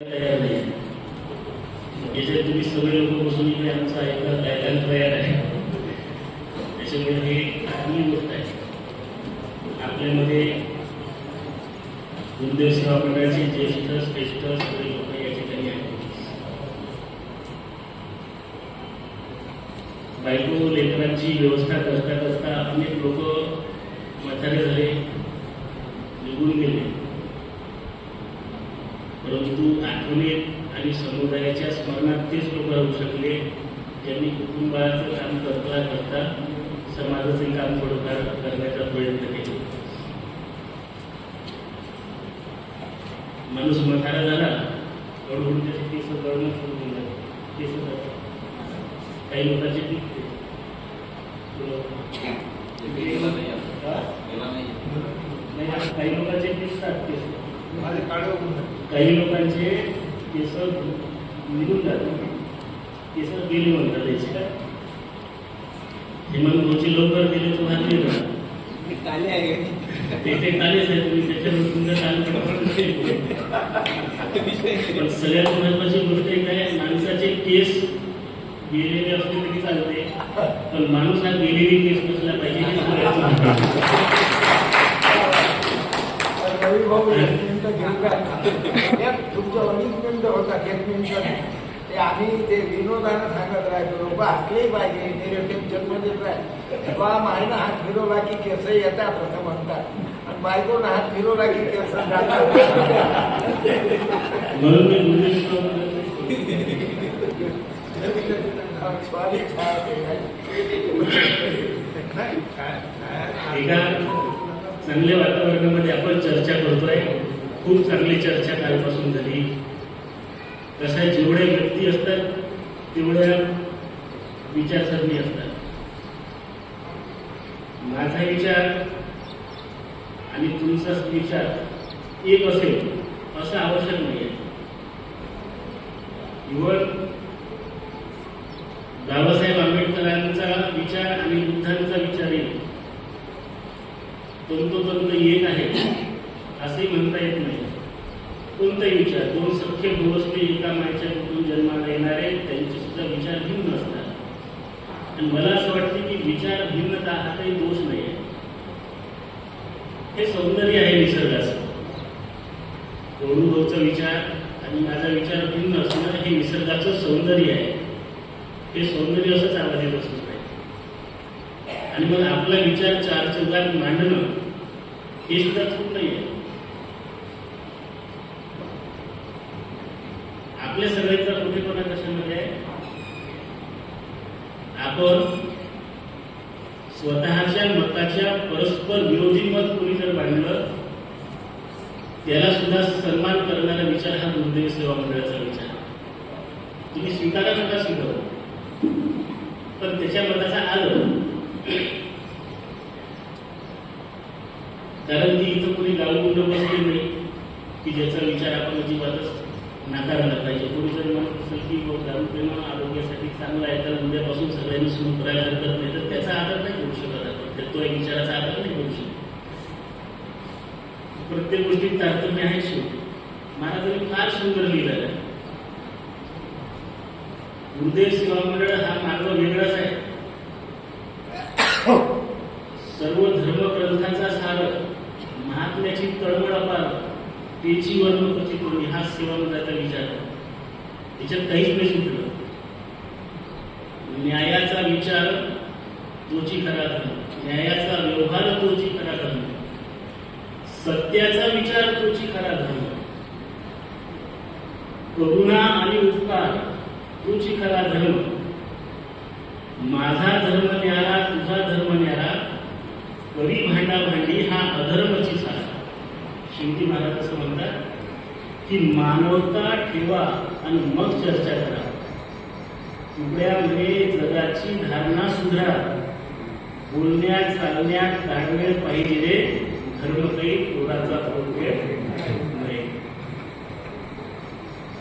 तयार नाही. याच्यात तुम्ही सगळे लोक बसून इकडे आमचा ऐकायला तयार आहे. त्याच्यामुळे ही चांगली गोष्ट आहे. आपल्यामध्ये गुरुदेव सेवा मंडळाचे ज्येष्ठ श्रेष्ठ सगळे लोक या ठिकाणी आहेत. बायको लेकरांची व्यवस्था करता करता अनेक लोक म्हातारे झाले, निघून गेले. परंतु आठवणीत आणि समुदायाच्या स्मरणात तेच लोक राहू शकले ज्यांनी कुटुंबाचं काम करता करता समाजाचे काम थोडंफार करण्याचा प्रयत्न केला. माणूस म्हातारा झाला, हळूहळू त्याचे केस गळणं सुरू होऊन जाते. केस काही लोकांचे पिकते, काही लोकांचे पिकतात केस, काही लोकांचे केस निघून जातात. केस गेले म्हणतात त्याचे काय हेमंत भाऊचे लवकर गेले तो घातले ना काले आहे ते कालेच आहे. तुम्ही त्याच्यावर तुमचं काल पण सगळ्यात महत्वाची गोष्ट एक आहे, माणसाचे केस गेलेले असले तरी चालते, पण माणूस हा गेलेली केस नसला पाहिजे हे तुमचं अनेक मिनिटं होतात. एक मिनिटं ते आम्ही ते विनोदानं सांगत राहतो, लोक हसले पाहिजे, निरेटिव्ह जन्म देत राहत. बा मायनं हात फिरवला की केस येतात असं म्हणतात, आणि बायकोनं हात फिरवला की केस जातात. एका चांगल्या वातावरणामध्ये आपण चर्चा करतोय. खूप चांगली चर्चा कालपासून झाली. कशा जेवढ्या व्यक्ती असतात तेवढ्या विचारसरणी असतात. माझा विचार आणि तुमचा विचार एक असेल असं आवश्यक नाहीये. इव्हन बाबासाहेब आंबेडकरांचा विचार आणि बुद्धांचा विचारही तंतोतंत एक आहे असे म्हणता येत नाही. कोणताही विचार, दोन सख्खे भोसले एका मायच्या कुटुंब जन्माला येणारे त्यांचे सुद्धा विचार भिन्न असतात. आणि मला असं वाटतं की विचार भिन्नता हा काही दोष नाही आहे, हे सौंदर्य आहे निसर्गाचं. भाऊचा विचार आणि माझा विचार भिन्न असणं हे निसर्गाचं सौंदर्य आहे. हे सौंदर्य असंच आवाज असलं पाहिजे. आणि मग आपला विचार चार चौघात मांडणं हे सुद्धा चूक नाही आहे. आपल्या सगळ्यांचा कुठेपणा कशामध्ये आहे, आपण स्वतःच्या मताच्या परस्पर विरोधी मत कोणी जर मांडलं त्याला सुद्धा सन्मान करणारा विचार हा गुरुदेव सेवा मंडळाचा विचार. तुम्ही स्वीकारा नका स्वीकारू, पण त्याच्या मताचा आदर. कारण ती इथं कोणी गावगुंड बसले नाही की ज्याचा विचार आपण अजिबातच नाकारला पाहिजे. कोणी जर म्हणत असेल की दारू पिणं आरोग्यासाठी चांगलं आहे तर उद्यापासून सगळ्यांनी सुरू करायला हरकत नाही, तर त्याचा आदर नाही करू शकत आपण. तो एक विचाराचा आदर नाही करू शकत. प्रत्येक गोष्टीत तारतम्य आहे. शेवटी महाराजांनी फार सुंदर लिहिलेलं आहे. गुरुदेव सेवा मंडळ हा मार्ग वेगळाच आहे. सर्व धर्मग्रंथांचा सार, महात्म्याची तळमळ अपार, तेची वर्णपती कोणी, हा सेवा मंडळाचा विचार आहे. त्याच्यात काहीच नाही सुटलं. न्यायाचा विचार तोची खरा धर्म, न्यायाचा व्यवहार तोची खरा धर्म, सत्याचा विचार तोची खरा धर्म, करुणा आणि उपकार तोची खरा धर्म, माझा धर्म न्यारा तुझा धर्म न्यारा, करी भांडा भांडी हा अधर्मची सारा. शेवटी महाराज असं म्हणतात की मानवता ठेवा आणि मग चर्चा करा. तुकड्यामध्ये जगाची धारणा सुधरा, बोलण्यात चालण्यात ताळमेळ पाहिजे रे, धर्म काही कोणाचा उपयोग नाही.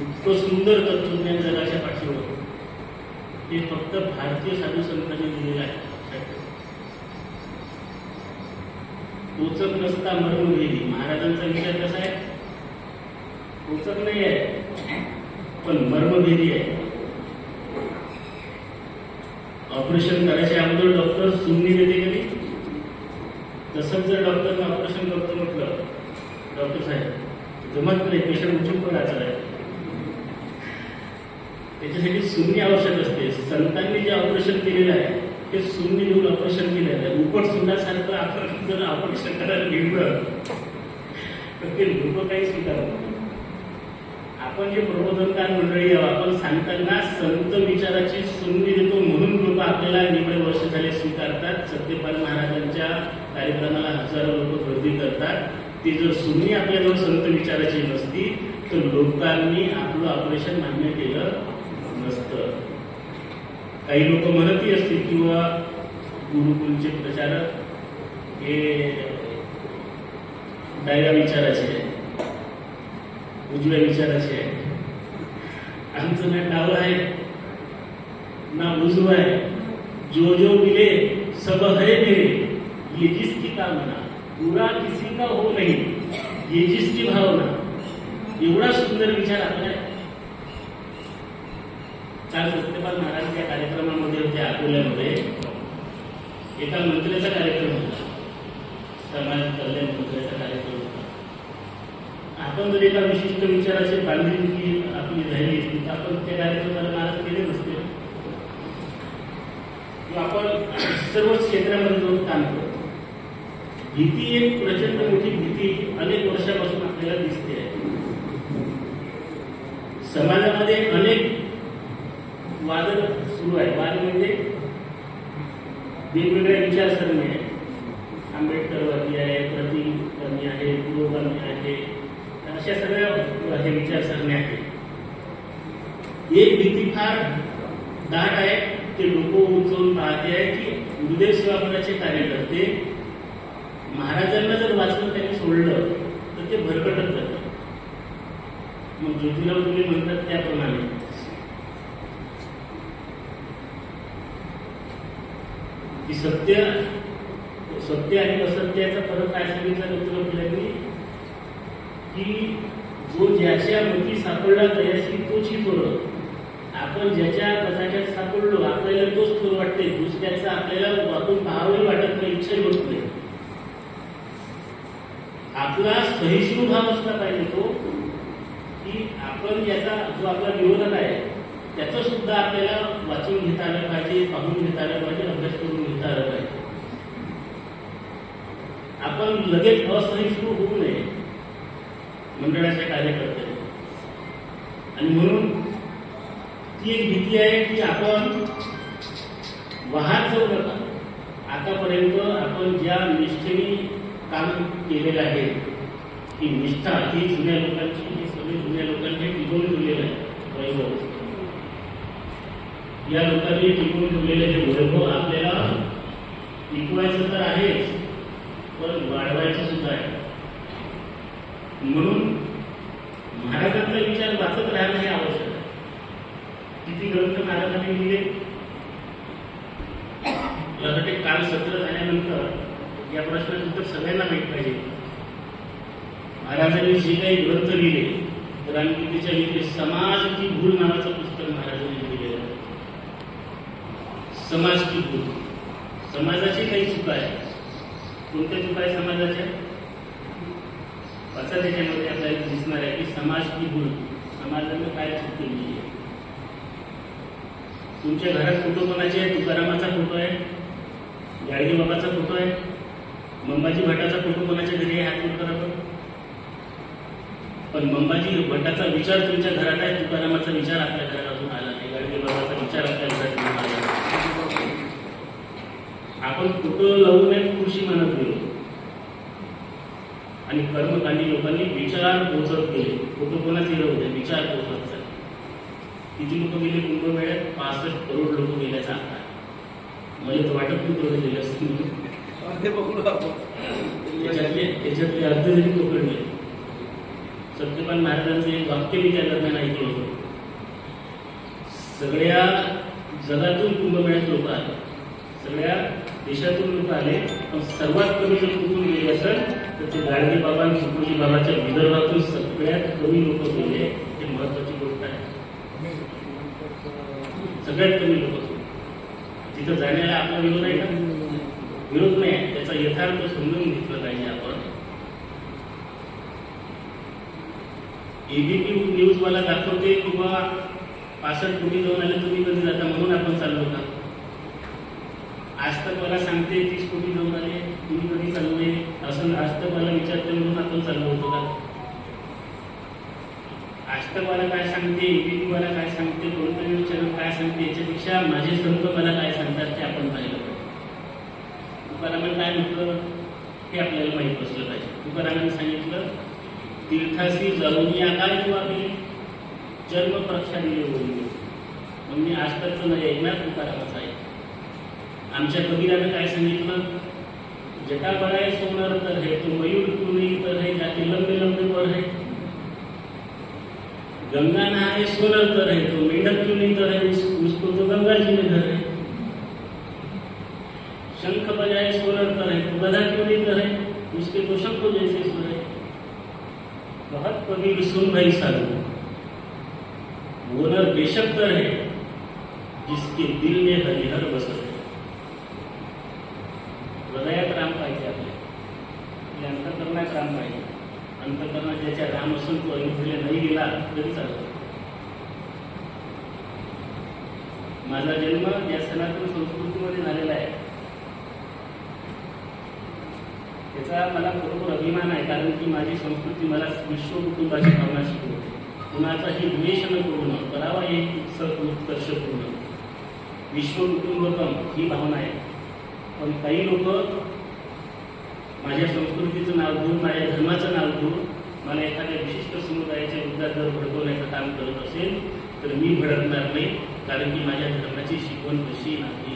इतकं सुंदर तत्वज्ञान जगाच्या पाठीवर ते फक्त भारतीय साधू संतांनी दिलेलं आहे. टोचक नसता मरण गेली. महाराजांचा विचार कसा आहे, टोचक नाही आहे. पण मर्मभेदी आहे. ऑपरेशन करायच्या अगोदर डॉक्टर सुमनी देते की नाही? तसंच जर डॉक्टरने ऑपरेशन करतो म्हटलं, डॉक्टर साहेब जमत नाही, पेशंट उचून पण वाचला आहे, त्याच्यासाठी सुमनी आवश्यक असते. संतांनी जे ऑपरेशन केलेलं आहे ते सुमनी देऊन ऑपरेशन केलेलं आहे. उपट सुंदासारखं आपण जर ऑपरेशन करायला घेतलं तर ते लोक काही स्वीकारत नाही. आपण जे प्रबोधनकार मंडळी आहोत, आपण सांगताना संत विचाराची सुमनी देतो म्हणून लोक आपल्याला निवडे वर्ष झाले स्वीकारतात. सत्यपाल महाराजांच्या कार्यक्रमाला हजारो लोक गर्दी करतात. ती जर सुमनी आपल्याजवळ संत विचाराची नसती तर लोकांनी आपलं ऑपरेशन मान्य केलं नसतं. काही लोक म्हणतही असतील किंवा गुरुकुलचे प्रचारक हे डाव्या विचाराचे आहे, उजव्या विचाराचे आहे. आमचं ना डावं आहे ना उजवं आहे. जो जो मिले सब है मेरे, ये जिसकी कामना, बुरा किसी का हो नहीं, ये जिसकी भावना. एवढा सुंदर विचार आपला आहे. काल सत्यपाल महाराज त्या कार्यक्रमामध्ये होते अकोल्यामध्ये. एका मंत्र्याचा कार्यक्रम होता, समाज कल्याण मंत्र्याचा कार्यक्रम होता. आपण जर एका विशिष्ट विचाराची बांधिलकी आपली राहिली असती तर आपण त्या कार्यक्रमाला नाराज केले नसते. आपण सर्वच क्षेत्रामध्ये जाऊन काम करतो. भीती एक प्रचंड मोठी भीती अनेक वर्षापासून आपल्याला दिसते आहे. समाजामध्ये अनेक वाद सुरू आहे. वाद म्हणजे वेगवेगळ्या विचारसरणी आहे. आंबेडकरवादी आहे, प्रतिगामी आहे, पुरोगामी आहे, अशा सगळ्या हे विचारसरणी आहेत. एक भीती फार दाट आहे. ते लोक उंचवून पाहते आहे की गुरुदेव सेवापदाचे कार्यकर्ते महाराजांना जर वाचलं त्यांनी सोडलं तर ते भरकटत जातात. मग ज्योतिराव फुले म्हणतात त्याप्रमाणे की सत्य आणि असत्याचा फरक काय सांगितला ज्योतिराव फुल्यांनी की जो ज्याच्या मती सापडला तयाशी तोची थोर. आपण ज्याच्या पथाच्यात सापडलो आपल्याला तोच थोर वाटते. दुसऱ्याचा आपल्याला वाटून पाहावंही वाटत नाही, इच्छाही होत नाही. आपला सहिष्णू भाव असला पाहिजे तो की आपण याचा जो आपला विरोधक आहे त्याचं सुद्धा आपल्याला वाचून घेता आलं पाहिजे, पाहून घेता आलं पाहिजे, अभ्यास करून घेता आलं पाहिजे. आपण लगेच असहिष्णू होऊ नये मंडळाच्या कार्यकर्त्यांनी. आणि म्हणून ती एक भीती आहे की आपण वाहत जाऊ नका. आतापर्यंत आपण ज्या निष्ठेने काम केलेलं आहे ही निष्ठा ही जुन्या लोकांची, हे सगळे जुन्या लोकांनी टिकवून ठेवलेलं आहे वैभव. या लोकांनी टिकवून ठेवलेलं हे वैभव आपल्याला टिकवायचं तर आहेच पण वाढवायचं सुद्धा आहे. म्हणून महाराजांचा विचार वाचत राहणं हे आवश्यक आहे. किती ग्रंथ महाराजांनी लिहिले यासाठी काल सत्र झाल्यानंतर या प्रश्नाचं उत्तर सगळ्यांना माहित पाहिजे. महाराजांनी जे काही ग्रंथ लिहिले तर आम्ही त्याच्या लिहिले समाज की भूल नावाचं पुस्तक महाराजांनी लिहिलेलं आहे. समाज की भूल, समाजाची काही चुका आहे. कोणत्या चुका आहे समाजाच्या? असं त्याच्यामध्ये आपल्याला दिसणार आहे की समाज की भूल, समाजाने काय चूक केली आहे. तुमच्या घरात फोटो कोणाचे आहे? तुकारामाचा फोटो आहे, गाडगे बाबाचा फोटो आहे, मंबाजी भटाचा फोटो कोणाच्या घरी आहे? हात वर करा बरं. पण मंबाजी भटाचा विचार तुमच्या घरात आहे, तुकारामाचा विचार आपल्या घरात अजून आला नाही, गाडगे बाबाचा विचार आपल्या घरात अजून आला नाही. आपण फोटो लावू नये खुशी म्हणत गेलो आणि कर्मकांडी लोकांनी विचार पोचत गेले. फोटो कोणाचे राहू द्या, विचार पोचत झाले. किती लोक गेले कुंभमेळ्यात? 65 करोड लोक गेल्याचा आकडा. मला तर वाटत नाही तेवढे गेले असतील. त्याच्यातले अर्धे जरी पकडले. सत्यपाल महाराजांचं एक वाक्य मी त्या दरम्यान ऐकलं होतं. सगळ्या जगातून कुंभमेळ्यात लोक आले, सगळ्या देशातून लोक आले, पण सर्वात कमी जर कुठून गेले असेल तर ते गाडगे बाबा आणि सुखोजी बाबाच्या विदर्भातून सगळ्यात कमी लोक गेले. हे महत्वाची गोष्ट आहे. सगळ्यात कमी लोक तिथं जाण्याला आपला विरोध आहे का? विरोध नाही. त्याचा यथार्थ समजून घेतलं पाहिजे आपण. एबीपी न्यूज मला दाखवते किंवा 65 कोटी जाऊन आले, तुम्ही कधी जाता म्हणून आपण चाललो का? आज तक मला सांगते 30 कोटी जाऊन आले, तुम्ही कधी चाललोय असं आज तक मला विचारते म्हणून आपण चाललो होतो का? आज तक मला काय सांगते, एबीपी मला काय सांगते, कोणतं न्यूज चॅनल काय सांगते, याच्यापेक्षा माझे संत मला काय सांगतात ते आपण पाहिलं पाहिजे. तुकारामांनी काय म्हटलं हे आपल्याला माहीत बसलं पाहिजे. तुकारामांनी सांगितलं, तीर्थाशी जाऊन या काय किंवा जन्म परीक्षा दिली होती. मग मी आज तक नाही ऐकणार, तुकारामाचं आहे. आमच्या कबीरानं काय सांगितलं, जटा बड़ा सोनर तर है तो मयूर क्यों नहीं तर है, जाके लंबे लंबे पर है. गंगा नहाए सोनर तर है तो मेंढक क्यों नहीं तर है, उसको तो गंगा जी में घर है. शंख बजाए सोनर तर है तो गधा क्यों नहीं तर है, उसके तो शंख जैसे सुर है. बहुत कबीर सुन भाई साधु, वो नर बेशक तर है जिसके दिल में हरिहर बसत है. हृदयात राम पाहिजे आपल्या, अंतकरणात राम पाहिजे. अंतकरणात ज्याच्या राम असून तो अयोध्येला नाही गेला तरी चालतो. माझा जन्म या सनातन संस्कृतीमध्ये झालेला आहे, त्याचा मला बरोबर अभिमान आहे. कारण की माझी संस्कृती मला विश्व कुटुंबाची भावना शिकवते. कुणाचाही द्वेष न करून करावा एक उत्कर्ष पूर्ण, विश्व कुटुंबकम ही भावना आहे. पण काही लोक माझ्या संस्कृतीचं नाव घेऊन, माझ्या धर्माचं नाव घेऊन मला एखाद्या विशिष्ट समुदायाच्या विरोधात जर भडकवण्याचं काम करत असेल तर मी भडकणार नाही. कारण की माझ्या धर्माची शिकवण तशी नाही.